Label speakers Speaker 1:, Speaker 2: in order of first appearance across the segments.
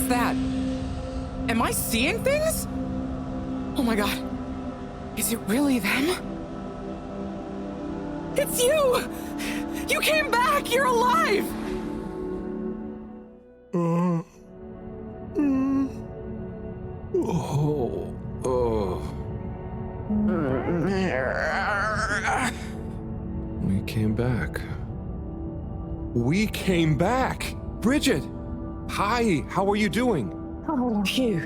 Speaker 1: What's that? Am I seeing things? Oh my god. Is it really them? It's you! You came back! You're alive!
Speaker 2: We came back. We came back! Bridget! Hi, how are you doing?
Speaker 3: Phew.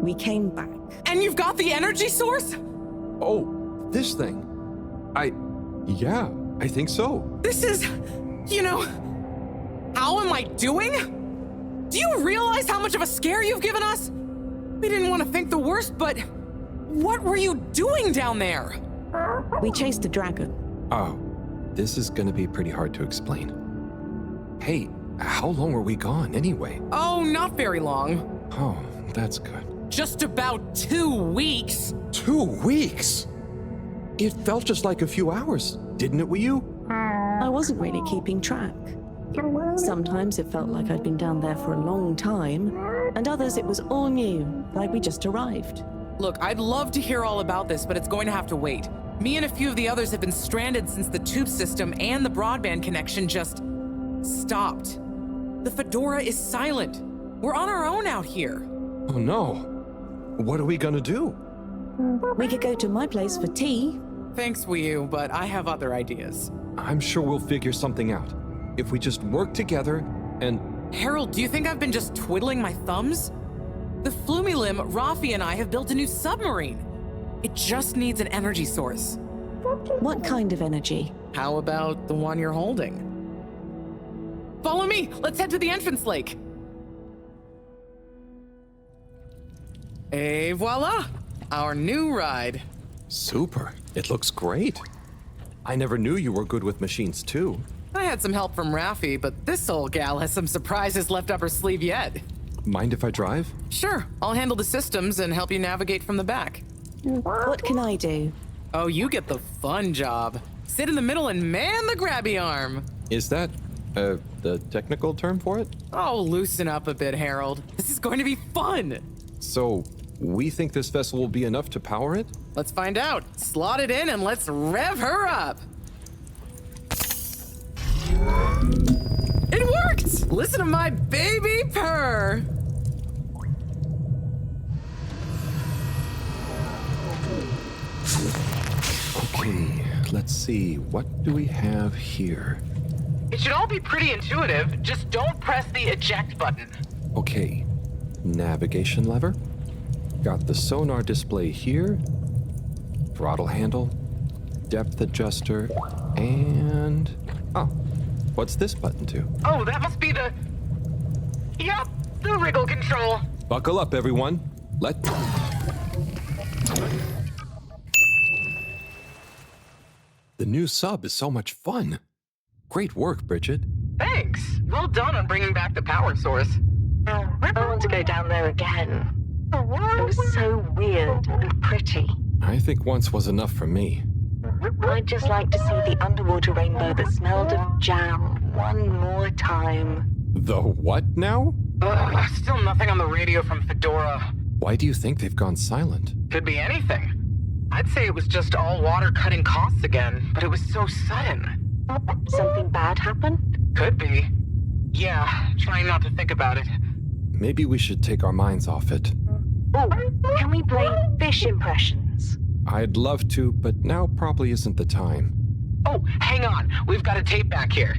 Speaker 3: We came back.
Speaker 1: And you've got the energy source?
Speaker 2: Oh, this thing. Yeah, I think so.
Speaker 1: This is, how am I doing? Do you realize how much of a scare you've given us? We didn't want to think the worst, but what were you doing down there?
Speaker 3: We chased a dragon.
Speaker 2: Oh, this is gonna be pretty hard to explain. Hey, how long were we gone anyway?
Speaker 1: Oh, not very long.
Speaker 2: Oh, that's good.
Speaker 1: Just about 2 weeks.
Speaker 2: 2 weeks? It felt just like a few hours, didn't it, you?
Speaker 3: I wasn't really keeping track. Sometimes it felt like I'd been down there for a long time, and others it was all new, like we just arrived.
Speaker 1: Look, I'd love to hear all about this, but it's going to have to wait. Me and a few of the others have been stranded since the tube system and the broadband connection just stopped. The Fedora is silent. We're on our own out here.
Speaker 2: Oh no. What are we gonna do?
Speaker 3: We could go to my place for tea.
Speaker 1: Thanks, Wii, but I have other ideas.
Speaker 2: I'm sure we'll figure something out. If we just work together and...
Speaker 1: Harold, do you think I've been just twiddling my thumbs? The Flumilim, Rafi, and I have built a new submarine. It just needs an energy source.
Speaker 3: What kind of energy?
Speaker 1: How about the one you're holding? Follow me! Let's head to the entrance lake! Et voila! Our new ride.
Speaker 2: Super. It looks great. I never knew you were good with machines too.
Speaker 1: I had some help from Rafi, but this old gal has some surprises left up her sleeve yet.
Speaker 2: Mind if I drive?
Speaker 1: Sure, I'll handle the systems and help you navigate from the back.
Speaker 3: What can I do?
Speaker 1: Oh, you get the fun job. Sit in the middle and man the grabby arm.
Speaker 2: Is that, the technical term for it?
Speaker 1: Oh, loosen up a bit, Harold. This is going to be fun.
Speaker 2: So, we think this vessel will be enough to power it?
Speaker 1: Let's find out. Slot it in and let's rev her up. It worked! Listen to my baby purr.
Speaker 2: Okay, let's see. What do we have here?
Speaker 1: It should all be pretty intuitive. Just don't press the eject button.
Speaker 2: Okay, navigation lever. Got the sonar display here. Throttle handle. Depth adjuster. And... oh, what's this button do?
Speaker 1: Oh, that must be the... Yup, the wriggle control.
Speaker 2: Buckle up, everyone. The new sub is so much fun. Great work, Bridget.
Speaker 1: Thanks. Well done on bringing back the power source.
Speaker 4: I want to go down there again. It was so weird and pretty.
Speaker 2: I think once was enough for me.
Speaker 4: I'd just like to see the underwater rainbow that smelled of jam one more time.
Speaker 2: The what now?
Speaker 1: Still nothing on the radio from Fedora.
Speaker 2: Why do you think they've gone silent?
Speaker 1: Could be anything. I'd say it was just all water cutting costs again, but it was so sudden.
Speaker 4: Something bad happened?
Speaker 1: Could be. Yeah, trying not to think about it.
Speaker 2: Maybe we should take our minds off it.
Speaker 4: Oh, can we play fish impressions?
Speaker 2: I'd love to, but now probably isn't the time.
Speaker 1: Oh, hang on. We've got a tape back here.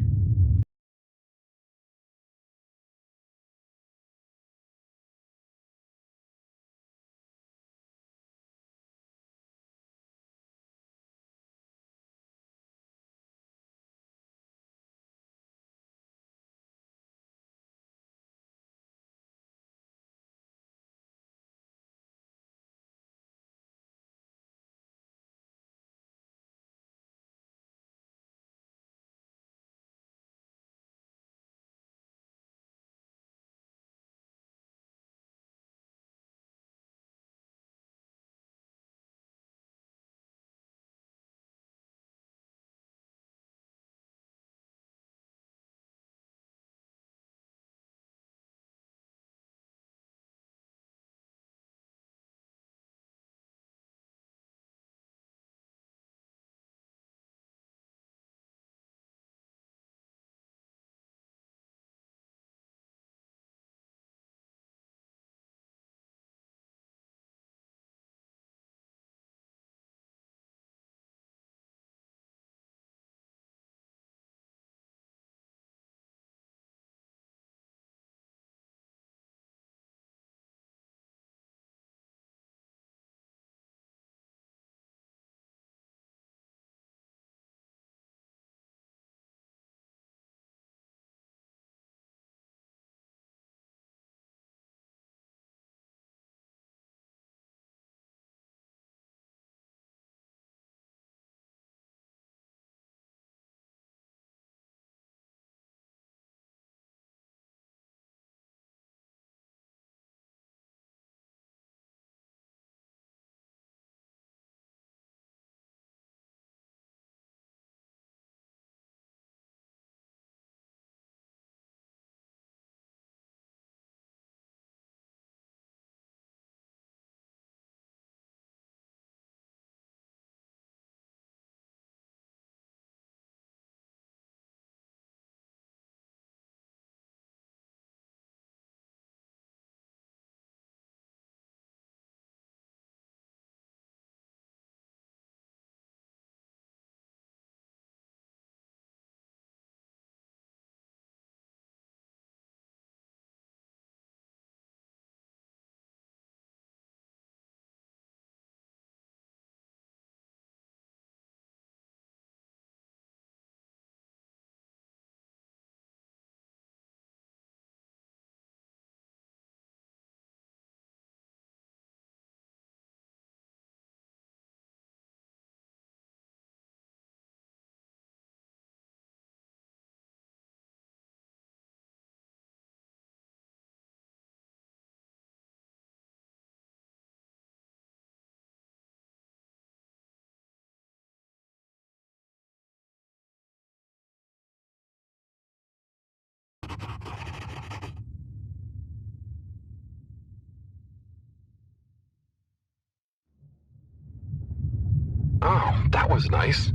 Speaker 2: Oh, that was nice.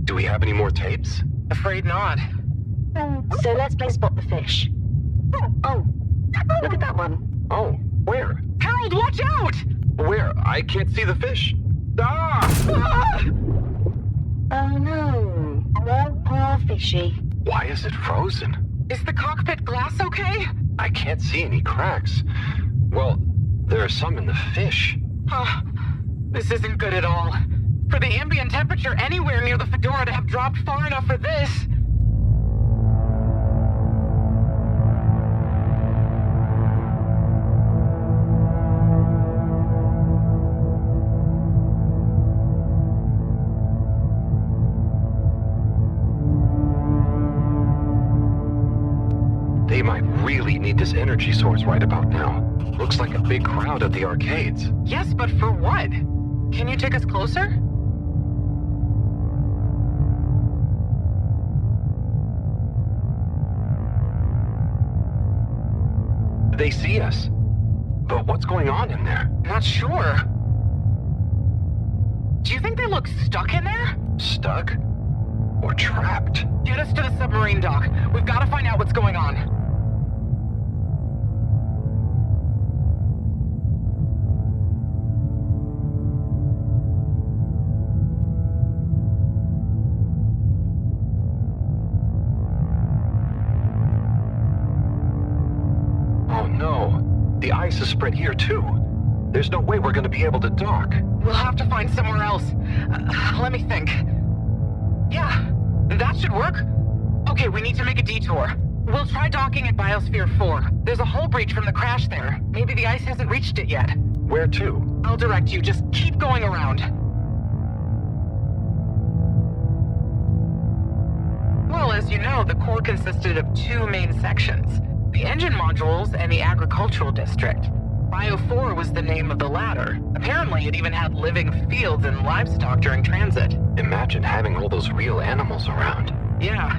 Speaker 2: Do we have any more tapes?
Speaker 1: Afraid not.
Speaker 4: So let's play Spot the Fish. Oh, look at that one.
Speaker 2: Oh, where?
Speaker 1: Harold, watch out!
Speaker 2: Where? I can't see the fish. Ah!
Speaker 4: Oh no, poor fishy.
Speaker 2: Why is it frozen?
Speaker 1: Is the cockpit glass okay?
Speaker 2: I can't see any cracks. Well, there are some in the fish.
Speaker 1: This isn't good at all. For the ambient temperature anywhere near the Fedora to have dropped far enough for this.
Speaker 2: They might really need this energy source right about now. Looks like a big crowd at the arcades.
Speaker 1: Yes, but for what? Can you take us closer?
Speaker 2: They see us. But what's going on in there?
Speaker 1: Not sure. Do you think they look stuck in there?
Speaker 2: Stuck? Or trapped?
Speaker 1: Get us to the submarine dock. We've got to find out what's going on.
Speaker 2: Oh no. The ice is spread here too. There's no way we're gonna be able to dock.
Speaker 1: We'll have to find somewhere else. Let me think. Yeah, that should work. Okay, we need to make a detour. We'll try docking at Biosphere 4. There's a hull breach from the crash there. Maybe the ice hasn't reached it yet.
Speaker 2: Where to?
Speaker 1: I'll direct you. Just keep going around. Well, as you know, the core consisted of two main sections. The engine modules and the agricultural district. Bio 4 was the name of the latter. Apparently, it even had living fields and livestock during transit.
Speaker 2: Imagine having all those real animals around.
Speaker 1: Yeah.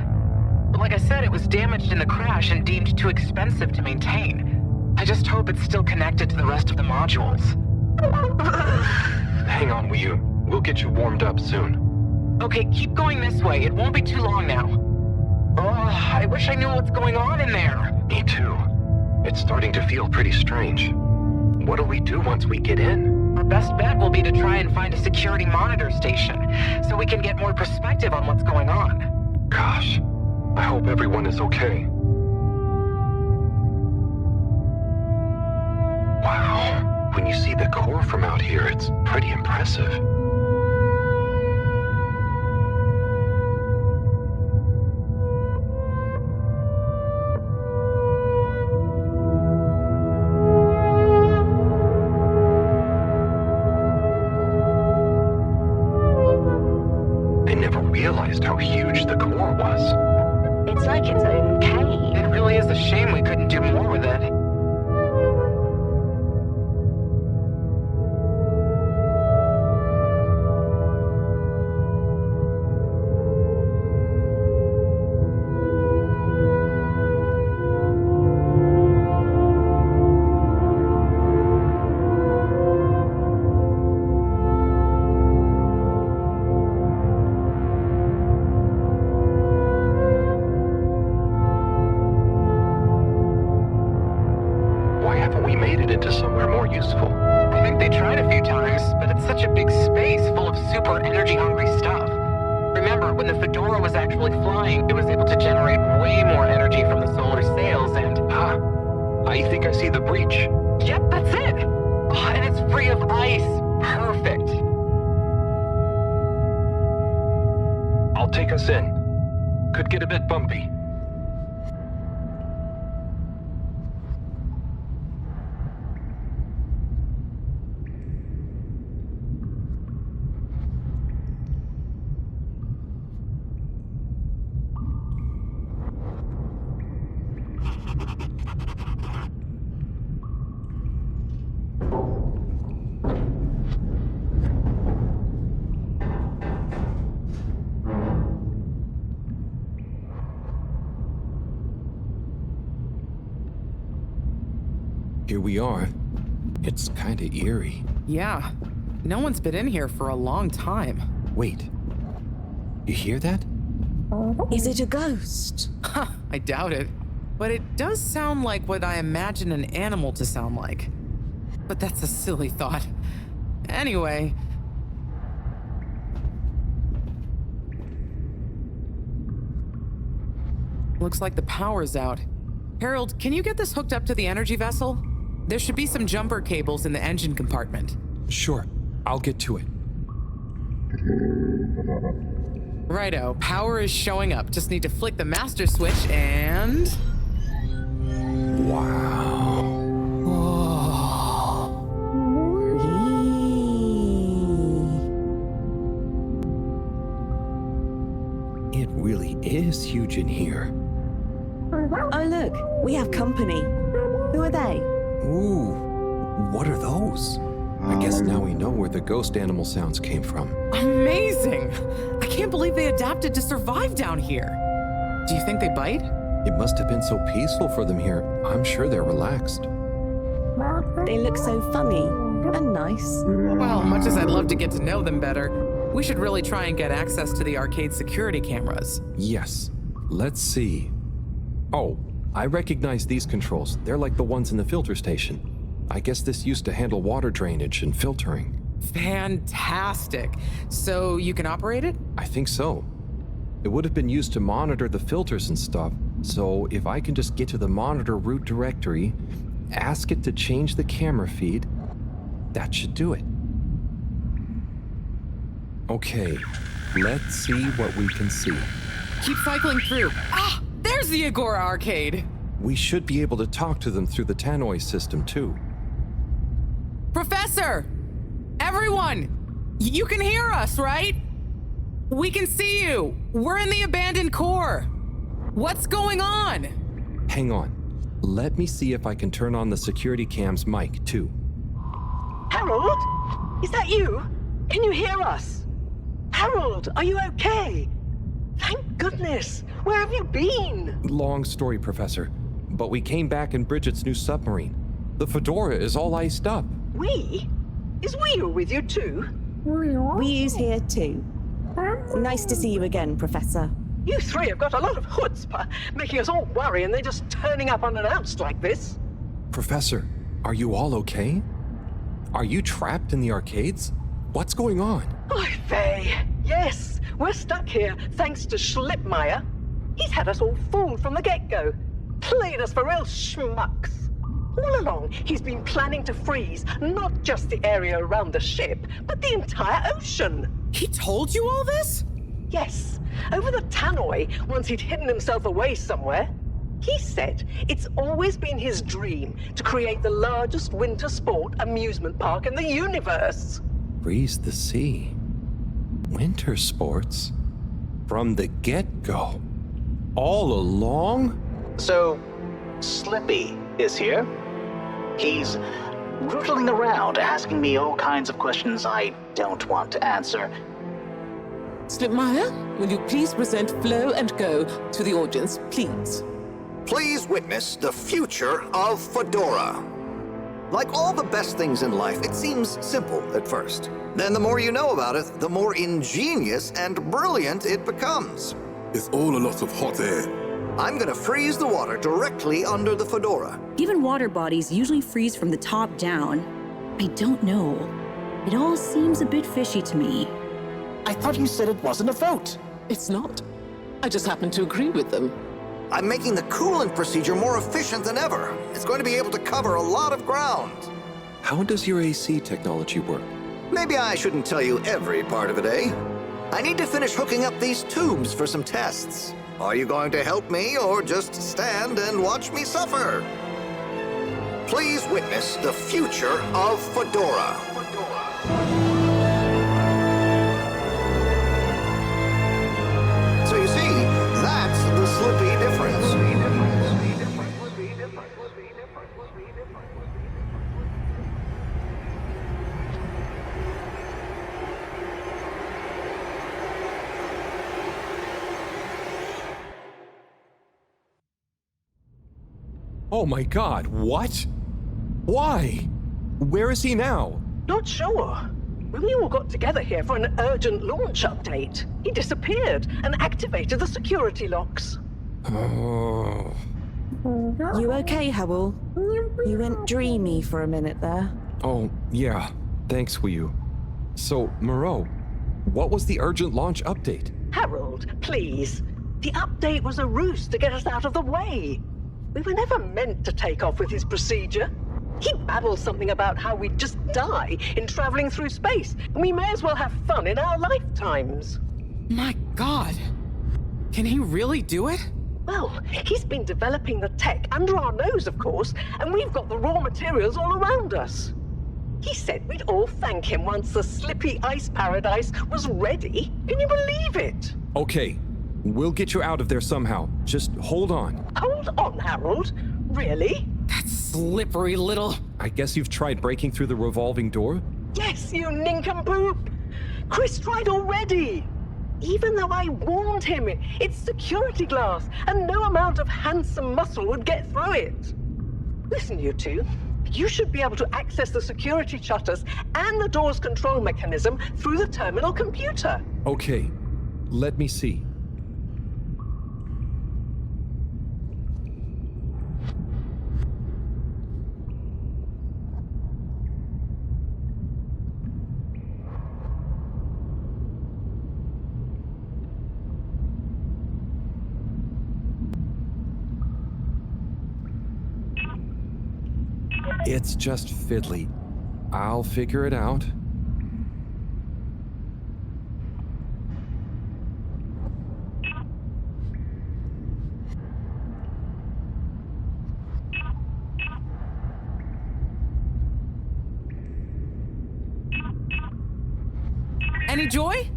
Speaker 1: But like I said, it was damaged in the crash and deemed too expensive to maintain. I just hope it's still connected to the rest of the modules.
Speaker 2: Hang on, we'll get you warmed up soon.
Speaker 1: Okay, keep going this way. It won't be too long now. Oh, I wish I knew what's going on in there.
Speaker 2: Me too. It's starting to feel pretty strange. What do we do once we get in?
Speaker 1: Our best bet will be to try and find a security monitor station, so we can get more perspective on what's going on.
Speaker 2: Gosh, I hope everyone is okay. Wow, when you see the core from out here, it's pretty impressive. Realized how huge the core was.
Speaker 4: It's like its own cave.
Speaker 1: It really is a shame we couldn't do more with it. I think they tried a few times, but it's such a big space full of super energy-hungry stuff. Remember, when the Fedora was actually flying, it was able to generate way more energy from the solar sails and...
Speaker 2: I think I see the breach.
Speaker 1: Yep, that's it! Oh, and it's free of ice. Perfect.
Speaker 2: I'll take us in. Could get a bit bumpy. Here we are. It's kinda eerie.
Speaker 1: Yeah. No one's been in here for a long time.
Speaker 2: Wait. You hear that?
Speaker 3: Is it a ghost?
Speaker 1: Huh, I doubt it. But it does sound like what I imagine an animal to sound like. But that's a silly thought. Anyway. Looks like the power's out. Harold, can you get this hooked up to the energy vessel? There should be some jumper cables in the engine compartment.
Speaker 2: Sure, I'll get to it.
Speaker 1: Righto, power is showing up. Just need to flick the master switch and...
Speaker 2: Wow. It really is huge in here.
Speaker 3: Oh, look, we have company. Who are they?
Speaker 2: Ooh, what are those? I guess now we know where the ghost animal sounds came from.
Speaker 1: Amazing! I can't believe they adapted to survive down here. Do you think they bite?
Speaker 2: It must have been so peaceful for them here. I'm sure they're relaxed.
Speaker 3: They look so funny and nice.
Speaker 1: Well, much as I'd love to get to know them better, we should really try and get access to the arcade security cameras.
Speaker 2: Yes. Let's see. Oh, I recognize these controls. They're like the ones in the filter station. I guess this used to handle water drainage and filtering.
Speaker 1: Fantastic. So you can operate it?
Speaker 2: I think so. It would have been used to monitor the filters and stuff, so if I can just get to the monitor root directory, ask it to change the camera feed, that should do it. Okay, let's see what we can see.
Speaker 1: Keep cycling through. Ah, there's the Agora arcade.
Speaker 2: We should be able to talk to them through the tannoy system, too.
Speaker 1: Professor! Everyone! You can hear us, right? We can see you. We're in the abandoned core. What's going on?
Speaker 2: Hang on. Let me see if I can turn on the security cam's mic, too.
Speaker 5: Harold? Is that you? Can you hear us? Harold, are you okay? Thank goodness. Where have you been?
Speaker 2: Long story, Professor. But we came back in Bridget's new submarine. The Fedora is all iced up.
Speaker 5: We? Is Wheel with you too?
Speaker 3: We's here too. Nice to see you again, Professor.
Speaker 5: You three have got a lot of chutzpah, making us all worry and they're just turning up unannounced like this.
Speaker 2: Professor, are you all okay? Are you trapped in the arcades? What's going on?
Speaker 5: Oy vey. Yes, we're stuck here thanks to Schlipmeyer. He's had us all fooled from the get-go. Played us for real schmucks. All along, he's been planning to freeze not just the area around the ship, but the entire ocean.
Speaker 1: He told you all this?
Speaker 5: Yes, over the tannoy, once he'd hidden himself away somewhere. He said it's always been his dream to create the largest winter sport amusement park in the universe.
Speaker 2: Freeze the sea. Winter sports? From the get-go? All along?
Speaker 6: So, Slippy is here. He's rootling around, asking me all kinds of questions I don't want to answer.
Speaker 7: Slipmeyer, will you please present Flow and Go to the audience, please?
Speaker 8: Please witness the future of Fedora. Like all the best things in life, it seems simple at first. Then the more you know about it, the more ingenious and brilliant it becomes.
Speaker 9: It's all a lot of hot air.
Speaker 8: I'm gonna freeze the water directly under the Fedora.
Speaker 10: Given water bodies usually freeze from the top down, I don't know. It all seems a bit fishy to me.
Speaker 6: I thought you said it wasn't a vote.
Speaker 7: It's not. I just happen to agree with them.
Speaker 8: I'm making the coolant procedure more efficient than ever. It's going to be able to cover a lot of ground.
Speaker 2: How does your AC technology work?
Speaker 8: Maybe I shouldn't tell you every part of it, eh? I need to finish hooking up these tubes for some tests. Are you going to help me or just stand and watch me suffer? Please witness the future of Fedora. So you see, that's the Slippy difference.
Speaker 2: Oh my god, what? Why? Where is he now?
Speaker 5: Not sure. When we all got together here for an urgent launch update, he disappeared and activated the security locks.
Speaker 2: Oh.
Speaker 3: You okay, Howell? You went dreamy for a minute there.
Speaker 2: Oh, yeah. Thanks, Wiyu. So, Moreau, what was the urgent launch update?
Speaker 5: Harold, please. The update was a ruse to get us out of the way. We were never meant to take off with his procedure. He babbles something about how we'd just die in traveling through space, and we may as well have fun in our lifetimes.
Speaker 1: My God. Can he really do it?
Speaker 5: Well, he's been developing the tech under our nose, of course, and we've got the raw materials all around us. He said we'd all thank him once the slippy ice paradise was ready. Can you believe it?
Speaker 2: Okay, we'll get you out of there somehow. Just hold on.
Speaker 5: Hold on, Harold. Really?
Speaker 1: That slippery little...
Speaker 2: I guess you've tried breaking through the revolving door?
Speaker 5: Yes, you nincompoop! Chris tried already! Even though I warned him, it's security glass, and no amount of handsome muscle would get through it. Listen, you two. You should be able to access the security shutters and the door's control mechanism through the terminal computer.
Speaker 2: Okay, let me see. It's just fiddly. I'll figure it out.
Speaker 1: Any joy?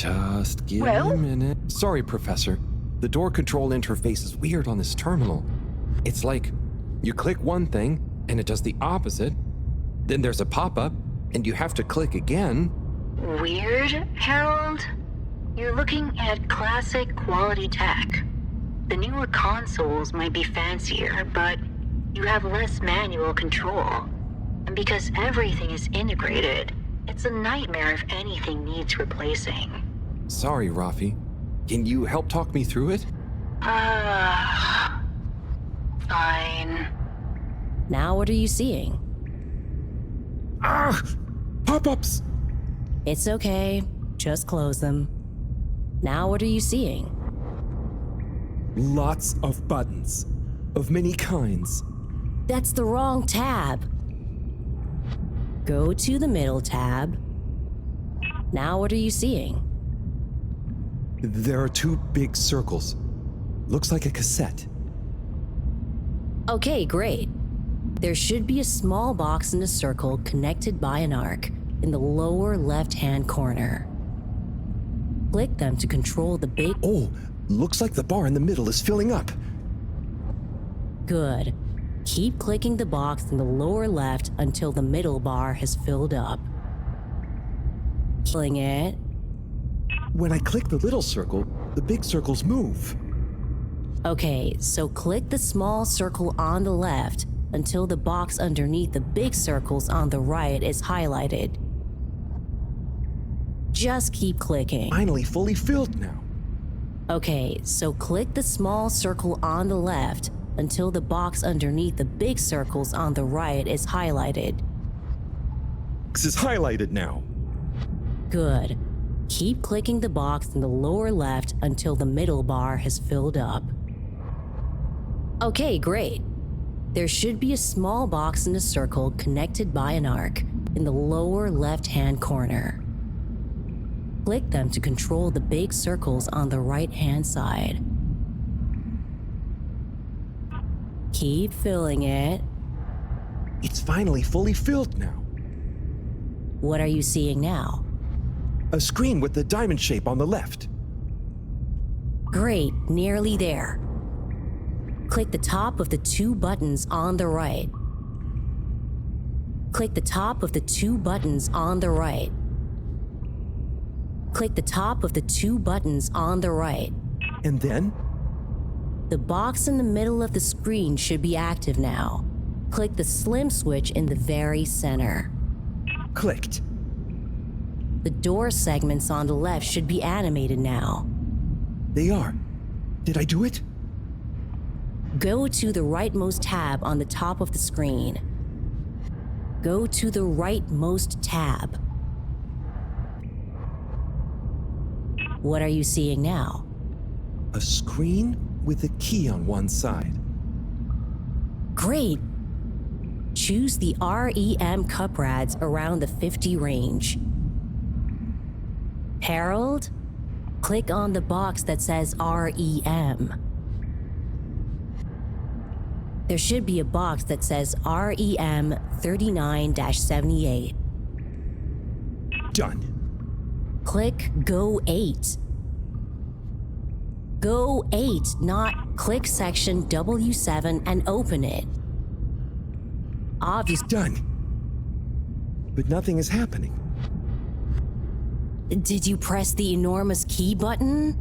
Speaker 2: Just give me a minute. Sorry, Professor. The door control interface is weird on this terminal. It's like you click one thing and it does the opposite. Then there's a pop-up and you have to click again.
Speaker 4: Weird, Harold? You're looking at classic quality tech. The newer consoles might be fancier, but you have less manual control. And because everything is integrated, it's a nightmare if anything needs replacing.
Speaker 2: Sorry, Rafi. Can you help talk me through it?
Speaker 4: Fine.
Speaker 11: Now what are you seeing?
Speaker 2: Ah! Pop-ups!
Speaker 11: It's okay. Just close them. Now what are you seeing?
Speaker 2: Lots of buttons. Of many kinds.
Speaker 11: That's the wrong tab. Go to the middle tab. Now what are you seeing?
Speaker 2: There are two big circles. Looks like a cassette.
Speaker 11: Okay, great. There should be a small box in a circle connected by an arc in the lower left-hand corner. Click them to control the big...
Speaker 2: Oh, looks like the bar in the middle is filling up.
Speaker 11: Good. Keep clicking the box in the lower left until the middle bar has filled up. Filling it.
Speaker 2: When I click the little circle, the big circles move.
Speaker 11: Okay, so click the small circle on the left until the box underneath the big circles on the right is highlighted. Just keep clicking.
Speaker 2: Finally fully filled now.
Speaker 11: Okay, so click the small circle on the left until the box underneath the big circles on the right is highlighted.
Speaker 2: This is highlighted now.
Speaker 11: Good. Keep clicking the box in the lower left until the middle bar has filled up. Okay, great. There should be a small box in a circle connected by an arc in the lower left-hand corner. Click them to control the big circles on the right-hand side. Keep filling it.
Speaker 2: It's finally fully filled now.
Speaker 11: What are you seeing now?
Speaker 2: A screen with the diamond shape on the left.
Speaker 11: Great, nearly there. Click the top of the two buttons on the right. Click the top of the two buttons on the right. Click the top of the two buttons on the right.
Speaker 2: And then?
Speaker 11: The box in the middle of the screen should be active now. Click the slim switch in the very center.
Speaker 2: Clicked.
Speaker 11: The door segments on the left should be animated now.
Speaker 2: They are. Did I do it?
Speaker 11: Go to the rightmost tab on the top of the screen. Go to the rightmost tab. What are you seeing now?
Speaker 2: A screen with a key on one side.
Speaker 11: Great! Choose the REM cup rads around the 50 range. Harold, click on the box that says REM. There should be a box that says REM 39-78.
Speaker 2: Done.
Speaker 11: Click Go 8. Go 8, not click section W7 and open it. Obviously.
Speaker 2: Done. But nothing is happening.
Speaker 11: Did you press the enormous key button?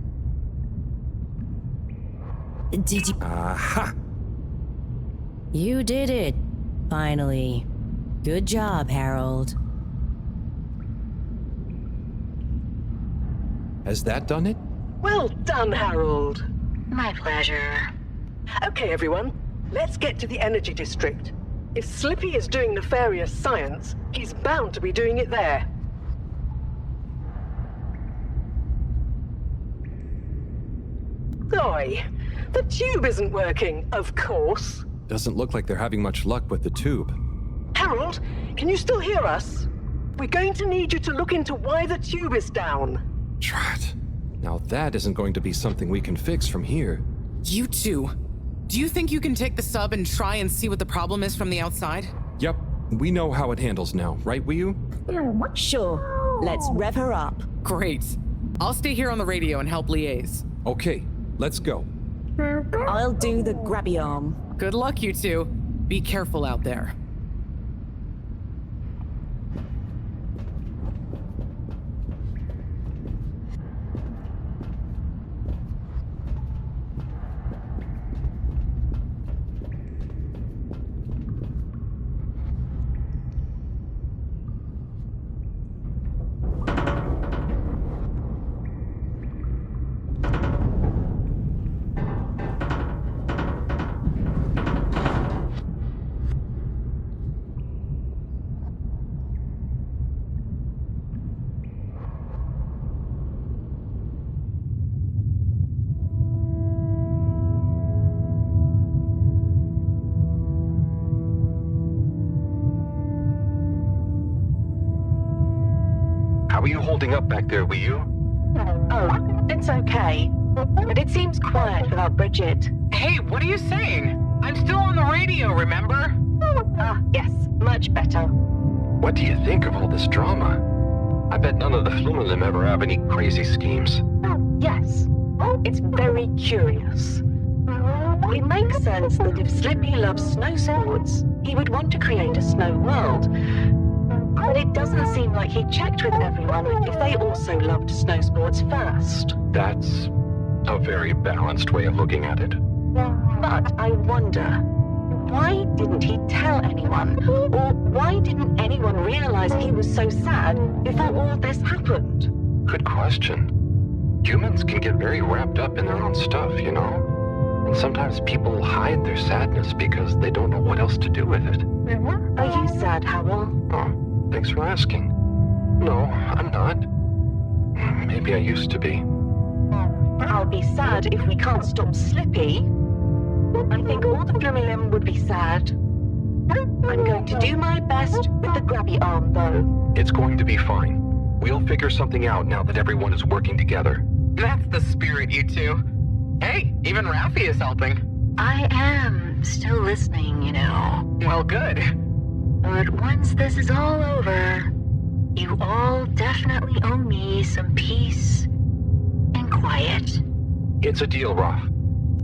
Speaker 11: Did you?
Speaker 2: Aha!
Speaker 11: You did it, finally. Good job, Harold.
Speaker 2: Has that done it?
Speaker 5: Well done, Harold.
Speaker 4: My pleasure.
Speaker 5: Okay, everyone, let's get to the energy district. If Slippy is doing nefarious science, he's bound to be doing it there. Oi, the tube isn't working, of course.
Speaker 2: Doesn't look like they're having much luck with the tube.
Speaker 5: Harold, can you still hear us? We're going to need you to look into why the tube is down.
Speaker 2: Drat. Now that isn't going to be something we can fix from here.
Speaker 1: You two. Do you think you can take the sub and try and see what the problem is from the outside?
Speaker 2: Yep, we know how it handles now, right, Wiyu?
Speaker 3: Sure. Let's rev her up.
Speaker 1: Great. I'll stay here on the radio and help liaise.
Speaker 2: Okay, let's go.
Speaker 3: I'll do the grabby arm.
Speaker 1: Good luck, you two. Be careful out there.
Speaker 2: How are you holding up back there, Wiyu?
Speaker 4: Oh, it's okay. But it seems quiet without Bridget.
Speaker 1: Hey, what are you saying? I'm still on the radio, remember?
Speaker 4: Ah, yes, much better.
Speaker 2: What do you think of all this drama? I bet none of the Flumalim ever have any crazy schemes.
Speaker 4: Yes, it's very curious. It makes sense that if Slippy loves snow sports, he would want to create a snow world. But it doesn't seem like he checked with everyone if they also loved snow sports first.
Speaker 2: That's a very balanced way of looking at it.
Speaker 4: But I wonder, why didn't he tell anyone? Or why didn't anyone realize he was so sad before all this happened?
Speaker 2: Good question. Humans can get very wrapped up in their own stuff, you know? And sometimes people hide their sadness because they don't know what else to do with it.
Speaker 4: Are you sad, Harold?
Speaker 2: Oh, thanks for asking. No, I'm not. Maybe I used to be.
Speaker 4: I'll be sad if we can't stop Slippy. I think all the Flumalim would be sad. I'm going to do my best with the grabby arm, though.
Speaker 2: It's going to be fine. We'll figure something out now that everyone is working together.
Speaker 1: That's the spirit, you two. Hey, even Ralphie is helping.
Speaker 4: I am still listening, you know.
Speaker 1: Well, good.
Speaker 4: But once this is all over, you all definitely owe me some peace and quiet.
Speaker 2: It's a deal, Raph.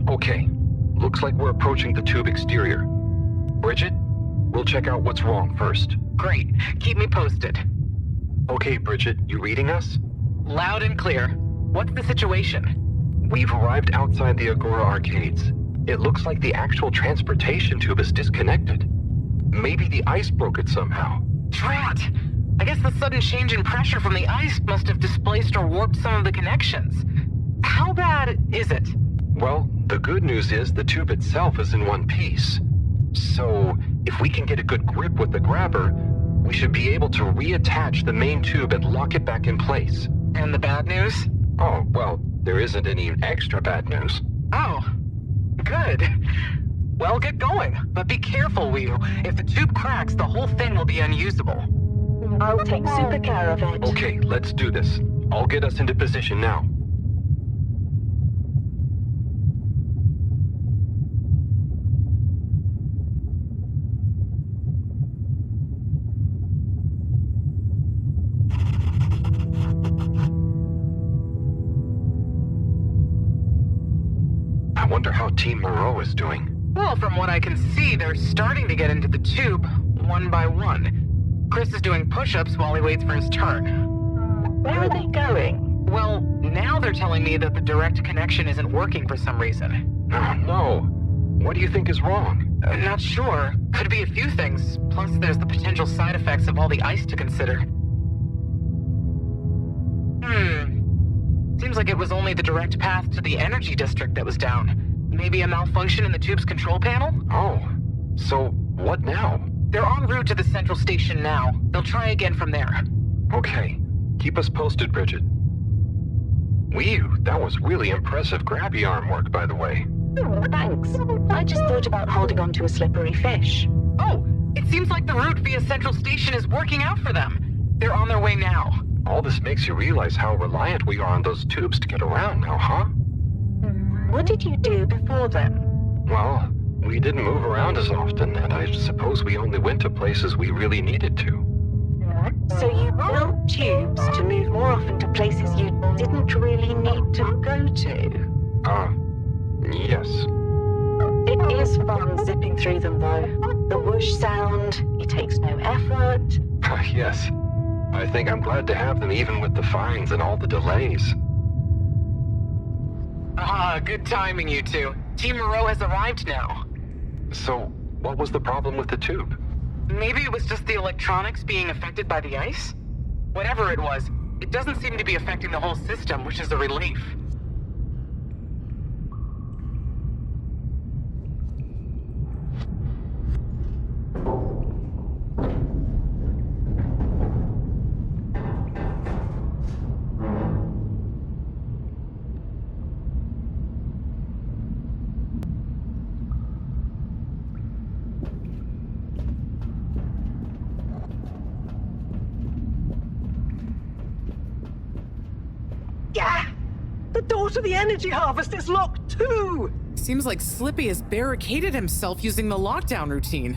Speaker 2: Okay, looks like we're approaching the tube exterior. Bridget, we'll check out what's wrong first.
Speaker 1: Great. Keep me posted.
Speaker 2: Okay, Bridget, you reading us?
Speaker 1: Loud and clear. What's the situation?
Speaker 2: We've arrived outside the Agora arcades. It looks like the actual transportation tube is disconnected. Maybe the ice broke it somehow.
Speaker 1: Drat! I guess the sudden change in pressure from the ice must have displaced or warped some of the connections. How bad is it?
Speaker 2: Well, the good news is the tube itself is in one piece. So, if we can get a good grip with the grabber, we should be able to reattach the main tube and lock it back in place.
Speaker 1: And the bad news?
Speaker 2: Oh, well, there isn't any extra bad news.
Speaker 1: Oh, good. Well, get going, but be careful, Whew. If the tube cracks, the whole thing will be unusable.
Speaker 5: I'll take super care of it.
Speaker 2: Okay, let's do this. I'll get us into position now. I wonder how Team Moreau is doing.
Speaker 1: Well, from what I can see, they're starting to get into the tube, one by one. Chris is doing push-ups while he waits for his turn.
Speaker 5: Where are they going?
Speaker 1: Well, now they're telling me that the direct connection isn't working for some reason.
Speaker 2: Oh, no. What do you think is wrong?
Speaker 1: Not sure. Could be a few things. Plus, there's the potential side effects of all the ice to consider. Seems like it was only the direct path to the energy district that was down. Maybe a malfunction in the tube's control panel?
Speaker 2: Oh, so what now?
Speaker 1: They're en route to the central station now. They'll try again from there.
Speaker 2: Okay. Keep us posted, Bridget. Whew, that was really impressive grabby arm work, by the way.
Speaker 5: Oh, thanks. I just thought about holding on to a slippery fish.
Speaker 1: Oh, it seems like the route via central station is working out for them. They're on their way now.
Speaker 2: All this makes you realize how reliant we are on those tubes to get around now, huh?
Speaker 5: What did you do before then?
Speaker 2: Well, we didn't move around as often, and I suppose we only went to places we really needed to.
Speaker 5: So you built tubes to move more often to places you didn't really need to go to?
Speaker 2: Yes.
Speaker 5: It is fun zipping through them, though. The whoosh sound, it takes no effort.
Speaker 2: Yes. I think I'm glad to have them even with the fines and all the delays.
Speaker 1: Good timing, you two. Team Moreau has arrived now.
Speaker 2: So, what was the problem with the tube?
Speaker 1: Maybe it was just the electronics being affected by the ice? Whatever it was, it doesn't seem to be affecting the whole system, which is a relief.
Speaker 5: Yeah! The door to the energy harvest is locked too!
Speaker 1: Seems like Slippy has barricaded himself using the lockdown routine.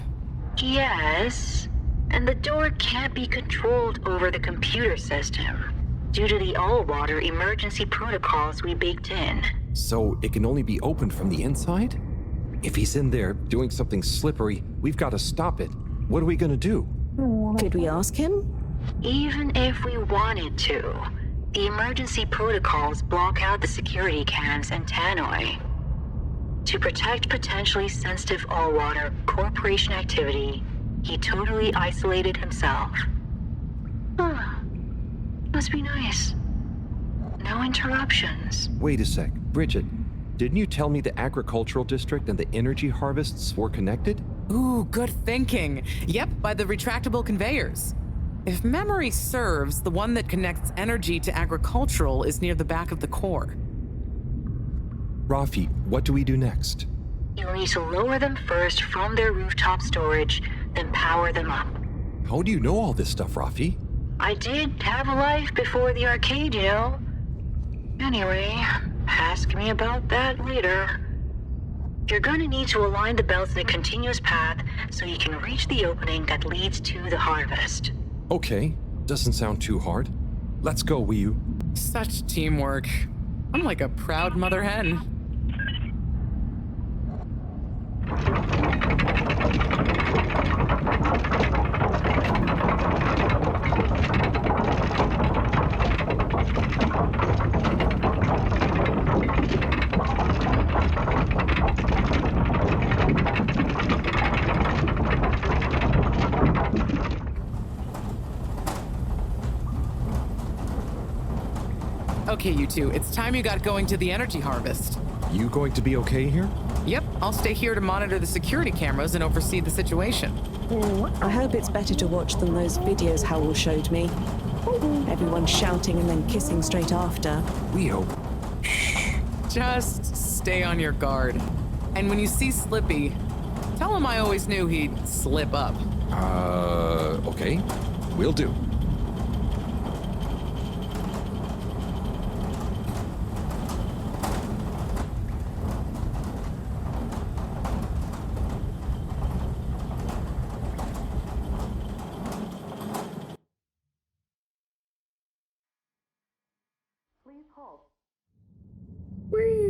Speaker 4: Yes, and the door can't be controlled over the computer system due to the all-water emergency protocols we baked in.
Speaker 2: So it can only be opened from the inside? If he's in there doing something slippery, we've got to stop it. What are we gonna do?
Speaker 3: Could we ask him?
Speaker 4: Even if we wanted to, the emergency protocols block out the security cams and tannoy. To protect potentially sensitive all-water corporation activity, he totally isolated himself. Must be nice. No interruptions.
Speaker 2: Wait a sec. Bridget, didn't you tell me the agricultural district and the energy harvests were connected?
Speaker 1: Ooh, good thinking. Yep, by the retractable conveyors. If memory serves, the one that connects energy to agricultural is near the back of the core.
Speaker 2: Rafi, what do we do next?
Speaker 4: You'll need to lower them first from their rooftop storage, then power them up.
Speaker 2: How do you know all this stuff, Rafi?
Speaker 4: I did have a life before the arcade, you know. Anyway, ask me about that later. You're gonna need to align the belts in a continuous path so you can reach the opening that leads to the harvest.
Speaker 2: Okay, doesn't sound too hard. Let's go, Wii.
Speaker 1: Such teamwork. I'm like a proud mother hen. Okay, you two, it's time you got going to the energy harvest.
Speaker 2: You going to be okay here?
Speaker 1: Yep, I'll stay here to monitor the security cameras and oversee the situation.
Speaker 3: I hope it's better to watch than those videos Harold showed me. Everyone shouting and then kissing straight after.
Speaker 2: We hope.
Speaker 1: Just stay on your guard. And when you see Slippy, tell him I always knew he'd slip up.
Speaker 2: Okay. Will do.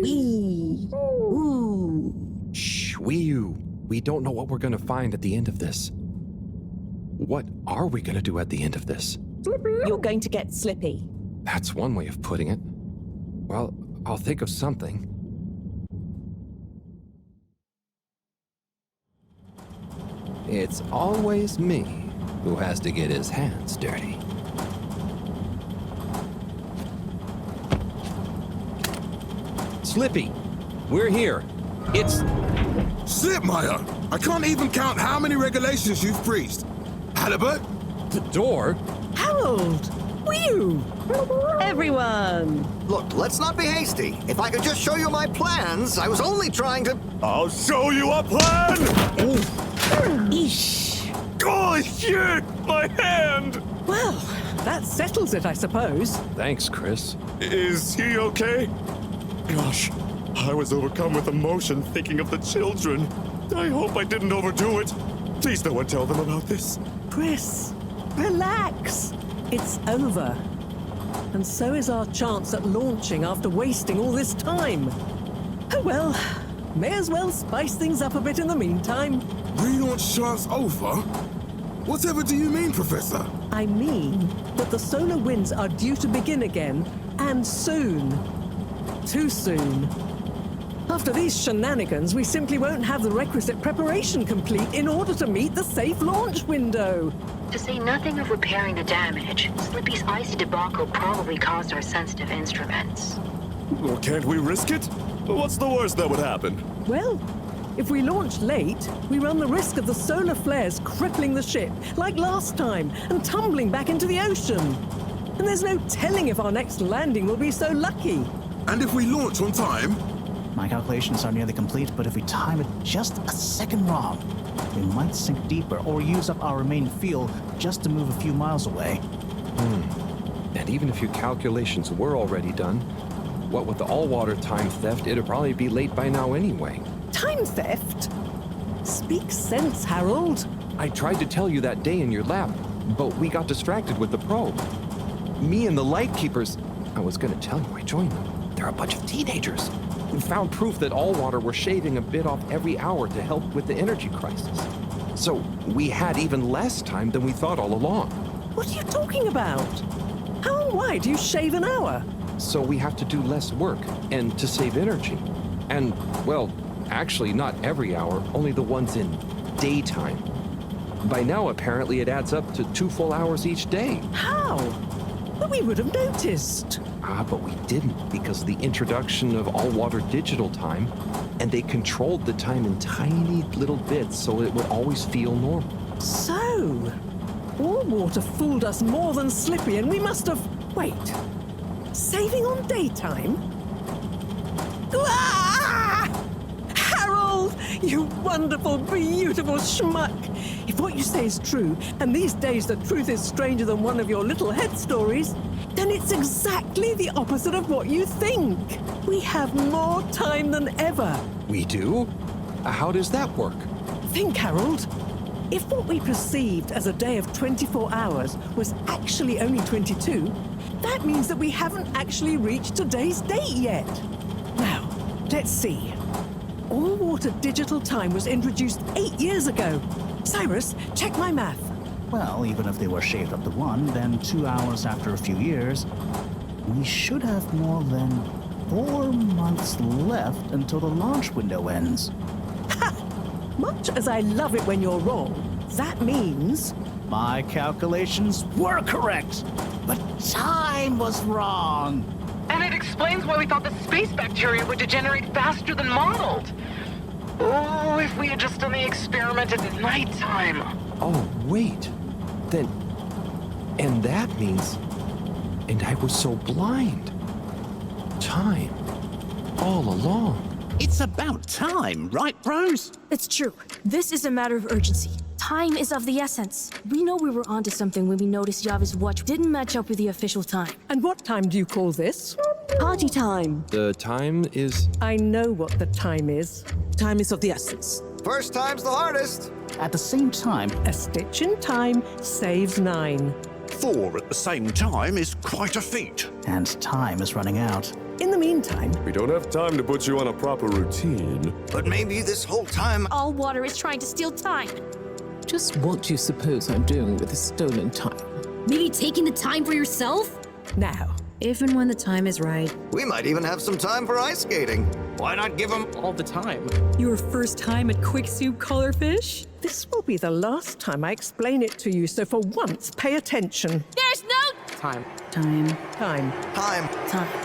Speaker 3: Wee! Ooh!
Speaker 2: Shh, we don't know what we're gonna find at the end of this. What are we gonna do at the end of this?
Speaker 3: You're going to get Slippy.
Speaker 2: That's one way of putting it. Well, I'll think of something. It's always me who has to get his hands dirty. Slippy, we're here. It's...
Speaker 9: Slipmire! I can't even count how many regulations you've breached. Halibut?
Speaker 2: the door.
Speaker 3: Harold! Whew! Everyone!
Speaker 8: Look, let's not be hasty. If I could just show you my plans, I was only trying to...
Speaker 9: I'll show you a plan!
Speaker 3: Eesh!
Speaker 9: Oh, shit! My hand!
Speaker 5: Well, that settles it, I suppose.
Speaker 2: Thanks, Chris.
Speaker 9: Is he okay? Gosh, I was overcome with emotion thinking of the children. I hope I didn't overdo it. Please no one tell them about this.
Speaker 5: Chris, relax. It's over. And so is our chance at launching after wasting all this time. Oh well, may as well spice things up a bit in the meantime.
Speaker 9: Relaunch chance over? Whatever do you mean, Professor?
Speaker 5: I mean that the solar winds are due to begin again, and soon. Too soon. After these shenanigans, we simply won't have the requisite preparation complete in order to meet the safe launch window.
Speaker 4: To say nothing of repairing the damage, Slippy's icy debacle probably caused our sensitive instruments.
Speaker 9: Well, can't we risk it? What's the worst that would happen?
Speaker 5: Well, if we launch late, we run the risk of the solar flares crippling the ship, like last time, and tumbling back into the ocean. And there's no telling if our next landing will be so lucky.
Speaker 9: And if we launch on time?
Speaker 12: My calculations are nearly complete, but if we time it just a second wrong, we might sink deeper or use up our remaining fuel just to move a few miles away.
Speaker 2: And even if your calculations were already done, what with the all-water time theft, it'd probably be late by now anyway.
Speaker 5: Time theft? Speak sense, Harold.
Speaker 2: I tried to tell you that day in your lab, but we got distracted with the probe. Me and the Lightkeepers, I was gonna tell you I joined them. They're a bunch of teenagers. We found proof that Allwater were shaving a bit off every hour to help with the energy crisis. So we had even less time than we thought all along.
Speaker 5: What are you talking about? How and why do you shave an hour?
Speaker 2: So we have to do less work, and to save energy. And, well, actually not every hour, only the ones in daytime. By now, apparently, it adds up to 2 full hours each day.
Speaker 5: How? But we would have noticed.
Speaker 2: But we didn't because of the introduction of all-water digital time, and they controlled the time in tiny little bits so it would always feel normal.
Speaker 5: So, Allwater fooled us more than Slippy, and we must have... Wait. Saving on daytime? Ah! Harold, you wonderful, beautiful schmuck! If what you say is true, and these days the truth is stranger than one of your little head stories, then it's exactly the opposite of what you think. We have more time than ever.
Speaker 2: We do? How does that work?
Speaker 5: Think, Harold. If what we perceived as a day of 24 hours was actually only 22, that means that we haven't actually reached today's date yet. Now, let's see. All-water digital time was introduced 8 years ago. Cyrus, check my math.
Speaker 12: Well, even if they were shaved up to 1, then 2 hours after a few years, we should have more than 4 months left until the launch window ends.
Speaker 5: Ha! Much as I love it when you're wrong, that means...
Speaker 12: My calculations were correct, but time was wrong.
Speaker 1: And it explains why we thought the space bacteria would degenerate faster than modeled. Oh, if we had just done the experiment at nighttime.
Speaker 2: Oh, wait. Then... And that means... And I was so blind. Time. All along.
Speaker 12: It's about time, right, bros?
Speaker 13: It's true. This is a matter of urgency. Time is of the essence. We know we were onto something when we noticed Java's watch didn't match up with the official time.
Speaker 5: And what time do you call this?
Speaker 3: Party time.
Speaker 2: The time is...
Speaker 5: I know what the time is.
Speaker 7: Time is of the essence.
Speaker 8: First time's the hardest.
Speaker 12: At the same time,
Speaker 5: A stitch in time saves 9.
Speaker 14: 4 at the same time is quite a feat.
Speaker 12: and time is running out.
Speaker 5: In the meantime,
Speaker 9: We don't have time to put you on a proper routine.
Speaker 8: But maybe this whole time...
Speaker 13: All water is trying to steal time.
Speaker 7: Just what do you suppose I'm doing with the stolen time?
Speaker 10: Maybe taking the time for yourself?
Speaker 5: now,
Speaker 10: If and when the time is right.
Speaker 8: We might even have some time for ice skating. Why not give them...
Speaker 1: All the time.
Speaker 15: Your first time at Quick Soup Colorfish?
Speaker 5: this will be the last time I explain it to you, so for once, pay attention.
Speaker 13: There's no
Speaker 1: Time.
Speaker 5: Time.
Speaker 8: Time.